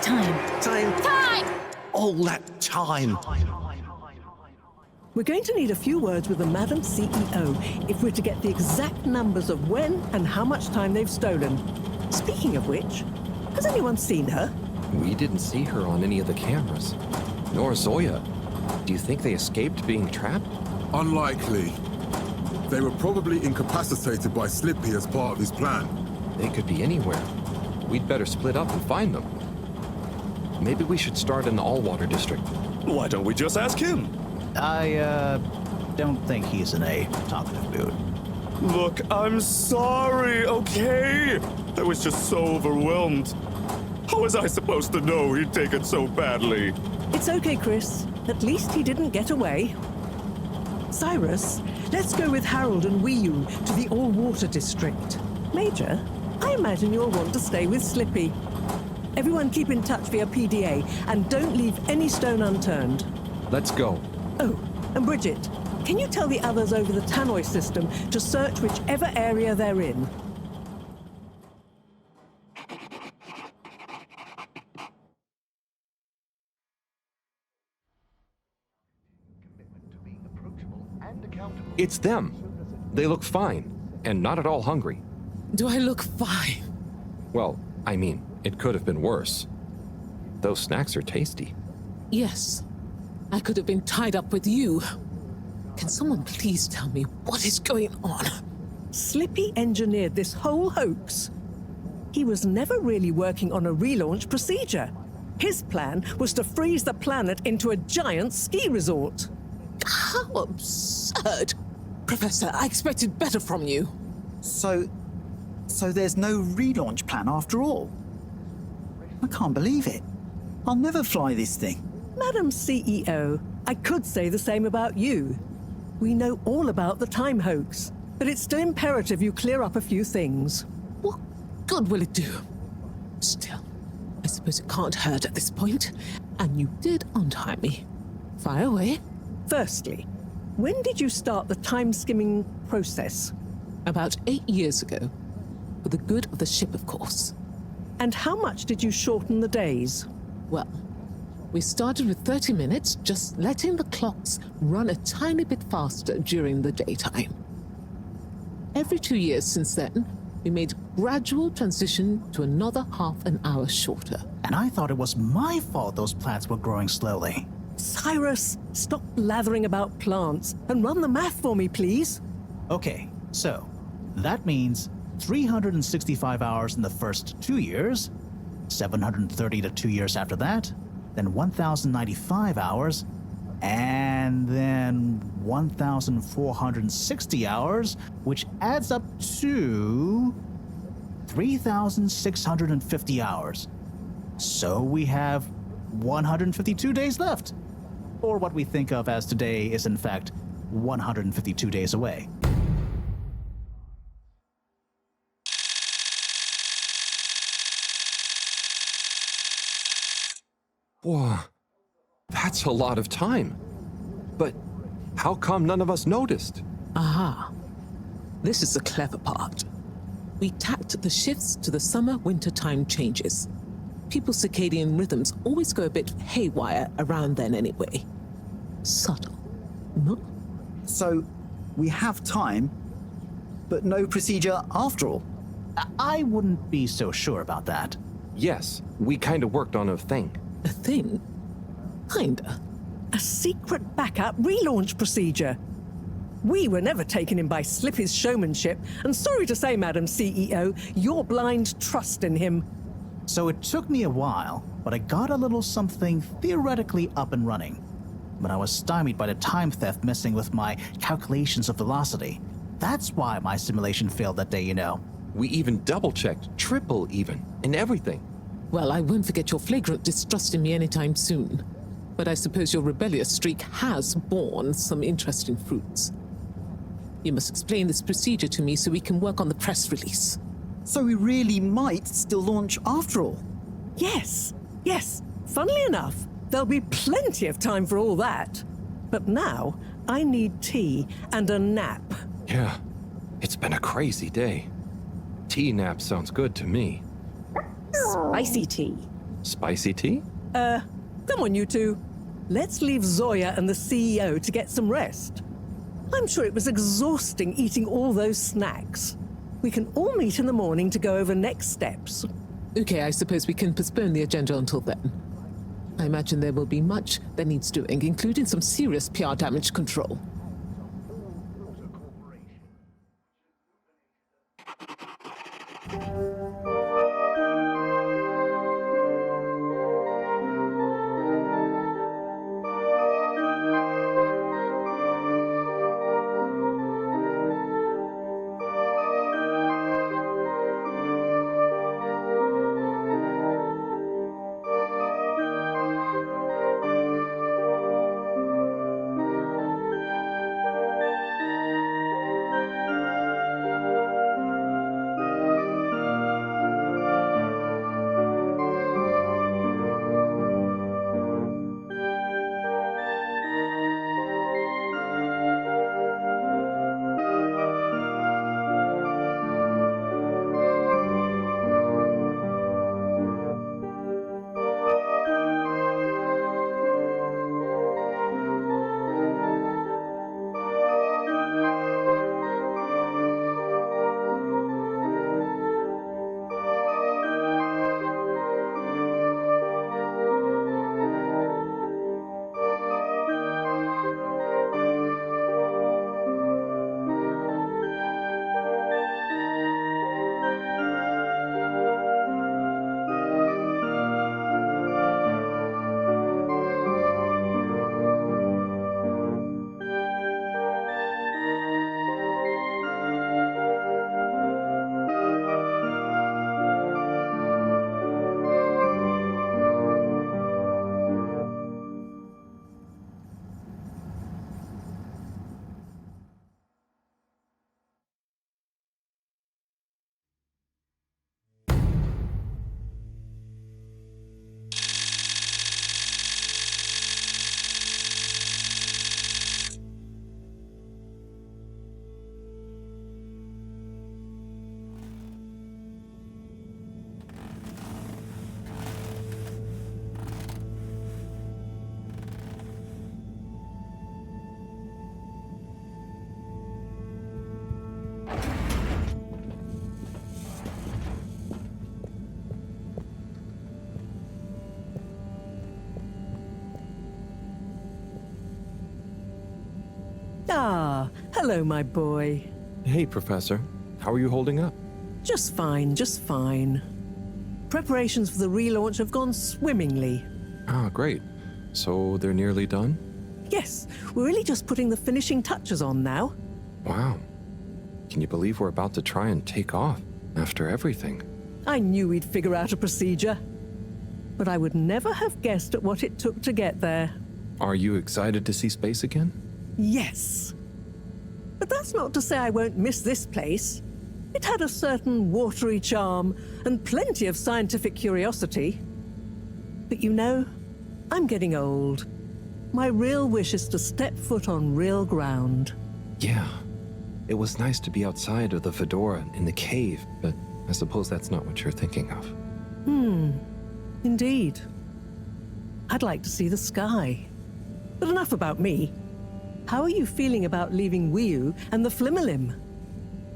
Speaker 13: time.
Speaker 14: All that time.
Speaker 5: We're going to need a few words with the Madam CEO if we're to get the exact numbers of when and how much time they've stolen. Speaking of which, has anyone seen her?
Speaker 2: We didn't see her on any of the cameras. Nor Zoya. Do you think they escaped being trapped?
Speaker 9: Unlikely. They were probably incapacitated by Slippy as part of his plan.
Speaker 2: They could be anywhere. We'd better split up and find them. Maybe we should start in the Allwater district.
Speaker 9: Why don't we just ask him?
Speaker 12: I don't think he's in a talkative mood.
Speaker 9: Look, I'm sorry, okay? I was just so overwhelmed. How was I supposed to know he'd take it so badly?
Speaker 5: It's okay, Chris. At least he didn't get away. Cyrus, let's go with Harold and Wii-Yu to the All-Water District. Major, I imagine you'll want to stay with Slippy. Everyone keep in touch via PDA and don't leave any stone unturned.
Speaker 2: Let's go.
Speaker 5: Oh, and Bridget, can you tell the others over the tannoy system to search whichever area they're in?
Speaker 2: It's them. They look fine, and not at all hungry.
Speaker 7: Do I look fine?
Speaker 2: Well, I mean, it could have been worse. Those snacks are tasty.
Speaker 7: Yes. I could have been tied up with you. Can someone please tell me what is going on?
Speaker 5: Slippy engineered this whole hoax. He was never really working on a relaunch procedure. His plan was to freeze the planet into a giant ski resort.
Speaker 7: How absurd! Professor, I expected better from you.
Speaker 12: So there's no relaunch plan after all? I can't believe it. I'll never fly this thing.
Speaker 5: Madam CEO, I could say the same about you. We know all about the time hoax, but it's still imperative you clear up a few things.
Speaker 7: What good will it do? Still, I suppose it can't hurt at this point. And you did untie me. Fire away.
Speaker 5: Firstly, when did you start the time-skimming process?
Speaker 7: About 8 years ago. For the good of the ship, of course.
Speaker 5: And how much did you shorten the days?
Speaker 7: Well, we started with 30 minutes, just letting the clocks run a tiny bit faster during the daytime. Every 2 years since then, we made a gradual transition to another half an hour shorter.
Speaker 12: And I thought it was my fault those plants were growing slowly.
Speaker 5: Cyrus, stop blathering about plants and run the math for me, please.
Speaker 12: Okay, so that means 365 hours in the first 2 years, 730 to 2 years after that, then 1,095 hours, and then 1,460 hours, which adds up to 3,650 hours. So we have 152 days left. Or what we think of as today is in fact 152 days away.
Speaker 2: Whoa, that's a lot of time. But how come none of us noticed?
Speaker 7: Aha. This is the clever part. We tacked the shifts to the summer-winter time changes. People's circadian rhythms always go a bit haywire around then anyway. Subtle, no?
Speaker 16: So, we have time, but no procedure after all.
Speaker 12: I wouldn't be so sure about that.
Speaker 2: Yes, we kind of worked on a thing.
Speaker 7: A thing? Kinda.
Speaker 5: A secret backup relaunch procedure. We were never taken in by Slippy's showmanship, and sorry to say, Madam CEO, your blind trust in him.
Speaker 12: So it took me a while, but I got a little something theoretically up and running. But I was stymied by the time theft messing with my calculations of velocity. That's why my simulation failed that day, you know.
Speaker 2: We even double-checked, triple even, and everything.
Speaker 7: Well, I won't forget your flagrant distrust in me anytime soon. But I suppose your rebellious streak has borne some interesting fruits. You must explain this procedure to me so we can work on the press release.
Speaker 16: So we really might still launch after all?
Speaker 5: Yes. Funnily enough, there'll be plenty of time for all that. But now, I need tea and a nap.
Speaker 2: Yeah, it's been a crazy day. Tea nap sounds good to me.
Speaker 5: Spicy tea.
Speaker 2: Spicy tea?
Speaker 5: Come on, you two. Let's leave Zoya and the CEO to get some rest. I'm sure it was exhausting eating all those snacks. We can all meet in the morning to go over next steps.
Speaker 7: Okay, I suppose we can postpone the agenda until then. I imagine there will be much that needs doing, including some serious PR damage control.
Speaker 5: Ah, hello, my boy.
Speaker 2: Hey, Professor. How are you holding up?
Speaker 5: Just fine, just fine. Preparations for the relaunch have gone swimmingly.
Speaker 2: Ah, great. So they're nearly done?
Speaker 5: Yes, we're really just putting the finishing touches on now.
Speaker 2: Wow. Can you believe we're about to try and take off after everything?
Speaker 5: I knew we'd figure out a procedure. But I would never have guessed at what it took to get there.
Speaker 2: Are you excited to see space again?
Speaker 5: Yes. But that's not to say I won't miss this place. It had a certain watery charm and plenty of scientific curiosity. But you know, I'm getting old. My real wish is to step foot on real ground.
Speaker 2: Yeah. It was nice to be outside of the fedora in the cave, but I suppose that's not what you're thinking of.
Speaker 17: Indeed. I'd like to see the sky. But enough about me. How are you feeling about leaving Wiu and the Flimmerlim?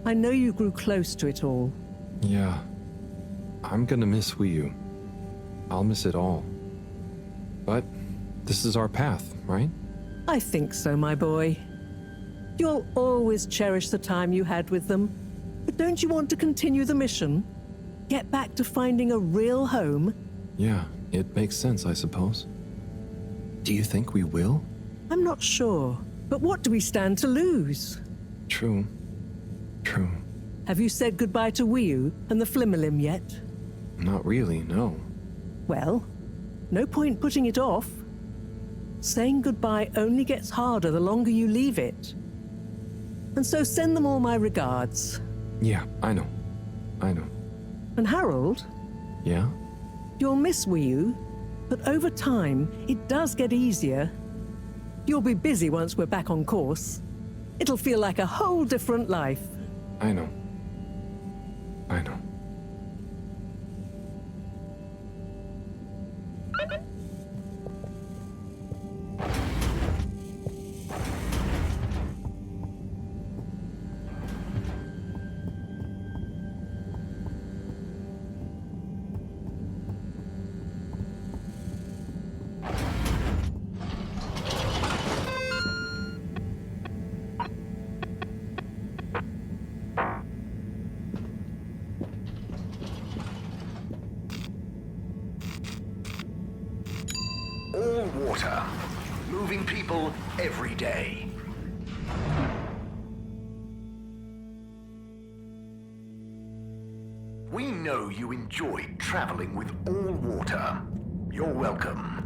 Speaker 17: I know you grew close to it all.
Speaker 2: Yeah. I'm gonna miss Wiu. I'll miss it all. But this is our path, right?
Speaker 17: I think so, my boy. You'll always cherish the time you had with them. But don't you want to continue the mission? Get back to finding a real home?
Speaker 2: Yeah, it makes sense, I suppose. Do you think we will?
Speaker 17: I'm not sure. But what do we stand to lose?
Speaker 2: True. True.
Speaker 17: Have you said goodbye to Wiu and the Flimmerlim yet?
Speaker 2: Not really, no.
Speaker 17: Well, no point putting it off. Saying goodbye only gets harder the longer you leave it. And so send them all my regards.
Speaker 2: Yeah, I know. I know.
Speaker 17: And Harold?
Speaker 2: Yeah?
Speaker 17: You'll miss Wiu, but over time, it does get easier. You'll be busy once we're back on course. It'll feel like a whole different life.
Speaker 2: I know. I know.
Speaker 18: All water. Moving people every day. We know you enjoyed traveling with all water. You're welcome.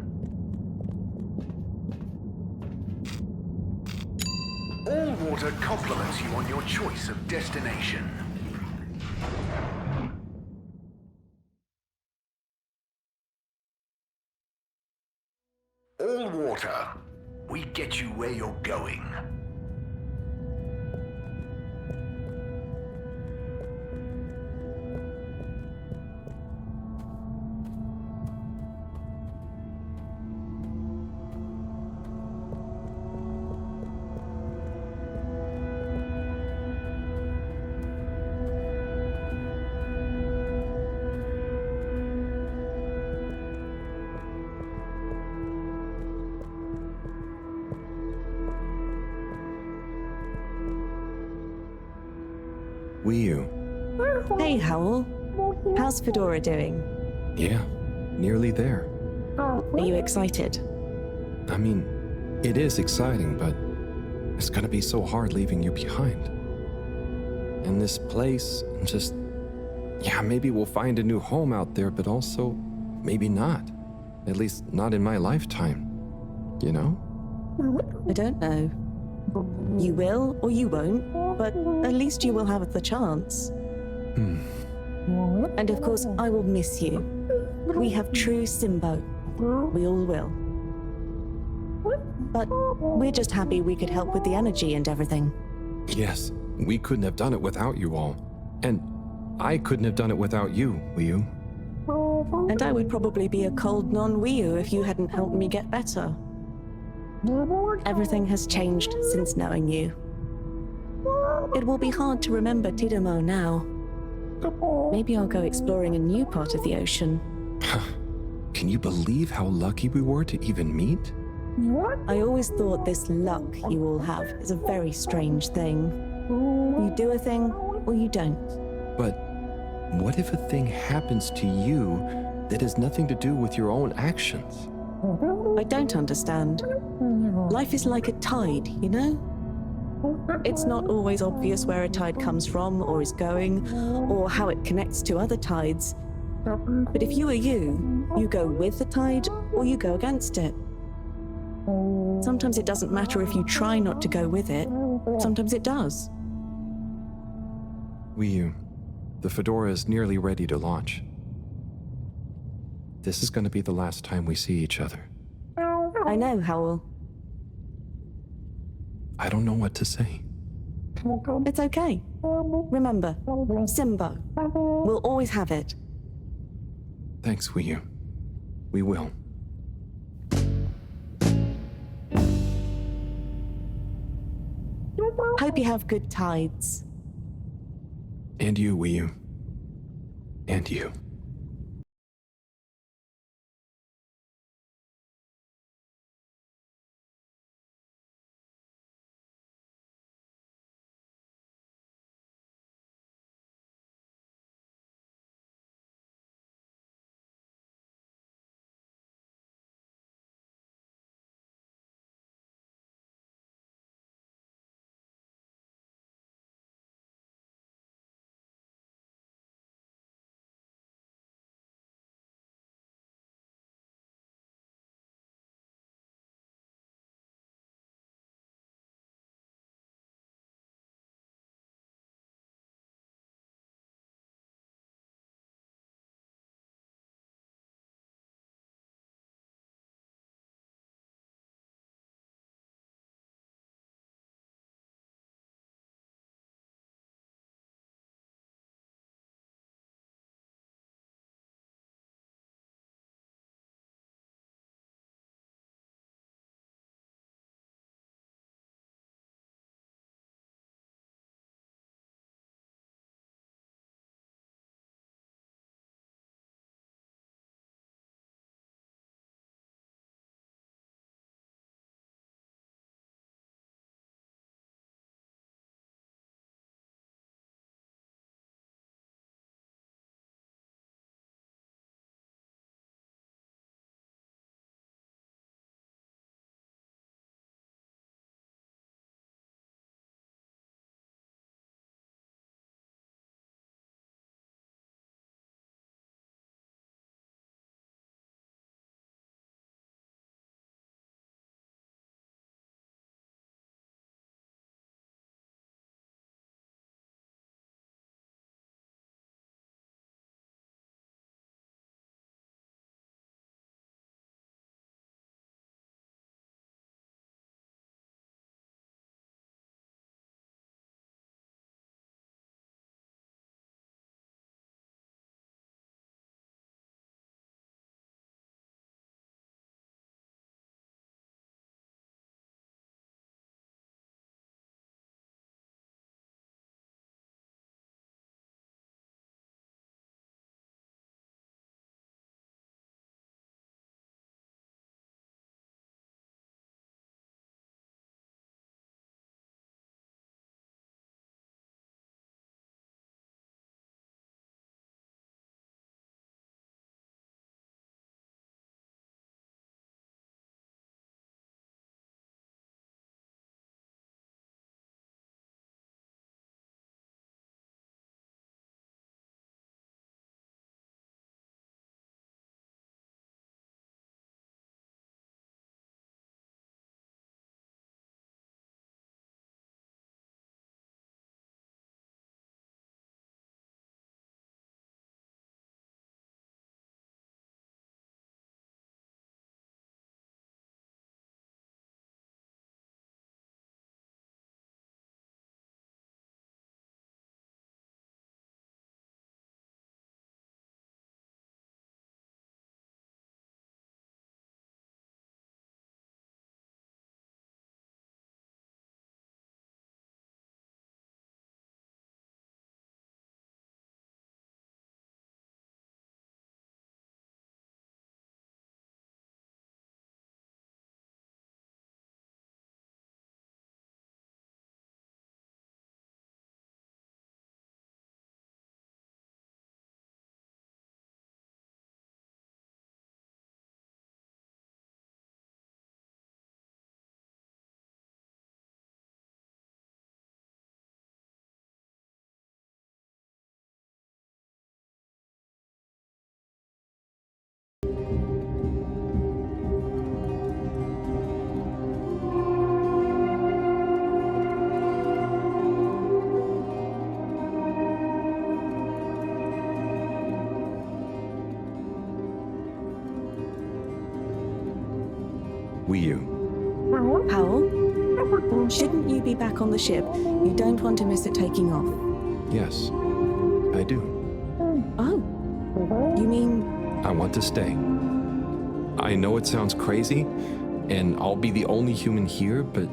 Speaker 18: All water compliments you on your choice of destination. All water. We get you where you're going.
Speaker 2: Wiu.
Speaker 3: Hey, Howell. How's Fedora doing?
Speaker 2: Yeah, nearly there.
Speaker 3: Are you excited?
Speaker 2: I mean, it is exciting, but it's gonna be so hard leaving you behind. And this place, just... Yeah, maybe we'll find a new home out there, but also, maybe not. At least not in my lifetime. You know?
Speaker 3: I don't know. You will or you won't, but at least you will have the chance. And of course, I will miss you. We have true Simbo. We all will. But we're just happy we could help with the energy and everything.
Speaker 2: Yes, we couldn't have done it without you all. And I couldn't have done it without you, Wiu.
Speaker 3: And I would probably be a cold non-Wiu if you hadn't helped me get better. Everything has changed since knowing you. It will be hard to remember Tidamo now. Maybe I'll go exploring a new part of the ocean.
Speaker 2: Can you believe how lucky we were to even meet?
Speaker 3: I always thought this luck you all have is a very strange thing. You do a thing, or you don't.
Speaker 2: But what if a thing happens to you that has nothing to do with your own actions?
Speaker 3: I don't understand. Life is like a tide, you know? It's not always obvious where a tide comes from, or is going, or how it connects to other tides. But if you are you go with the tide, or you go against it. Sometimes it doesn't matter if you try not to go with it. Sometimes it does.
Speaker 2: Wiu, the Fedora is nearly ready to launch. This is going to be the last time we see each other.
Speaker 3: I know, Howell.
Speaker 2: I don't know what to say.
Speaker 3: It's okay. Remember, Simbo. We'll always have it.
Speaker 2: Thanks, Wiu. We will.
Speaker 3: Hope you have good tides.
Speaker 2: And you, Wiyu. And you. Wiyu.
Speaker 3: Powell, shouldn't you be back on the ship? You don't want to miss it taking off.
Speaker 2: Yes, I do.
Speaker 3: Oh, you mean...
Speaker 2: I want to stay. I know it sounds crazy, and I'll be the only human here, but...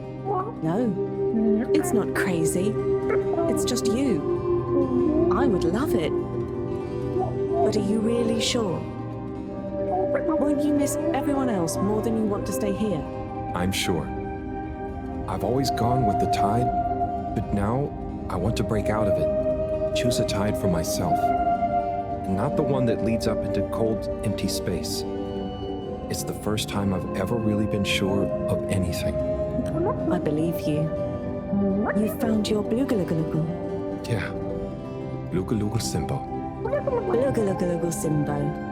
Speaker 3: No, it's not crazy. It's just you. I would love it. But are you really sure? Won't you miss everyone else more than you want to stay here?
Speaker 2: I'm sure. I've always gone with the tide, but now I want to break out of it. Choose a tide for myself. And not the one that leads up into cold, empty space. It's the first time I've ever really been sure of anything.
Speaker 3: I believe you. You found your Blugalugulugu.
Speaker 2: Yeah. Lugalugul Simbo.
Speaker 3: Blugalugulugu Simbo.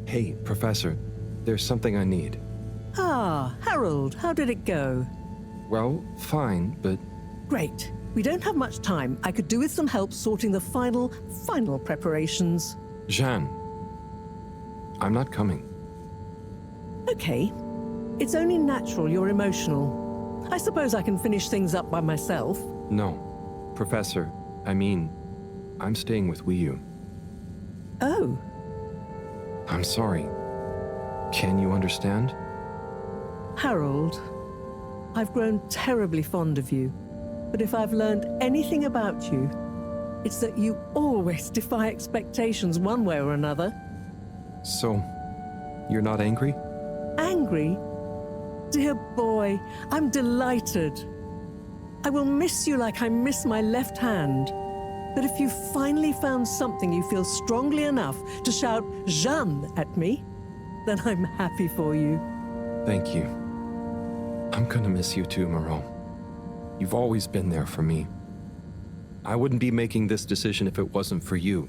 Speaker 2: Hey, Professor, there's something I need.
Speaker 17: Ah, Harold, how did it go?
Speaker 2: Well, fine, but...
Speaker 17: Great. We don't have much time. I could do with some help sorting the final preparations.
Speaker 2: Jeanne, I'm not coming.
Speaker 17: Okay. It's only natural you're emotional. I suppose I can finish things up by myself.
Speaker 2: No. Professor, I'm staying with Wiyu.
Speaker 17: Oh.
Speaker 2: I'm sorry. Can you understand?
Speaker 17: Harold, I've grown terribly fond of you. But if I've learned anything about you, it's that you always defy expectations one way or another.
Speaker 2: So, you're not angry?
Speaker 17: Angry? Dear boy, I'm delighted. I will miss you like I miss my left hand. But if you finally found something you feel strongly enough to shout Jeanne at me, then I'm happy for you.
Speaker 2: Thank you. I'm gonna miss you too, Moreau. You've always been there for me. I wouldn't be making this decision if it wasn't for you.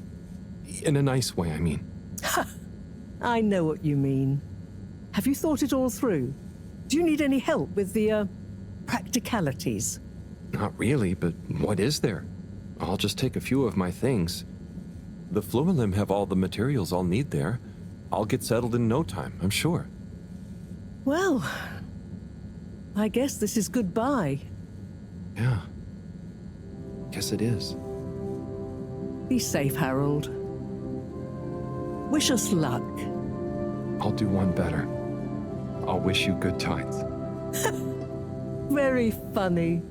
Speaker 2: In a nice way, I mean.
Speaker 17: I know what you mean. Have you thought it all through? Do you need any help with the, practicalities?
Speaker 2: Not really, but what is there? I'll just take a few of my things. The Fluilim have all the materials I'll need there. I'll get settled in no time, I'm sure.
Speaker 17: Well, I guess this is goodbye.
Speaker 2: Yeah. Guess it is.
Speaker 17: Be safe, Harold. Wish us luck.
Speaker 2: I'll do one better. I'll wish you good tides.
Speaker 17: Very funny.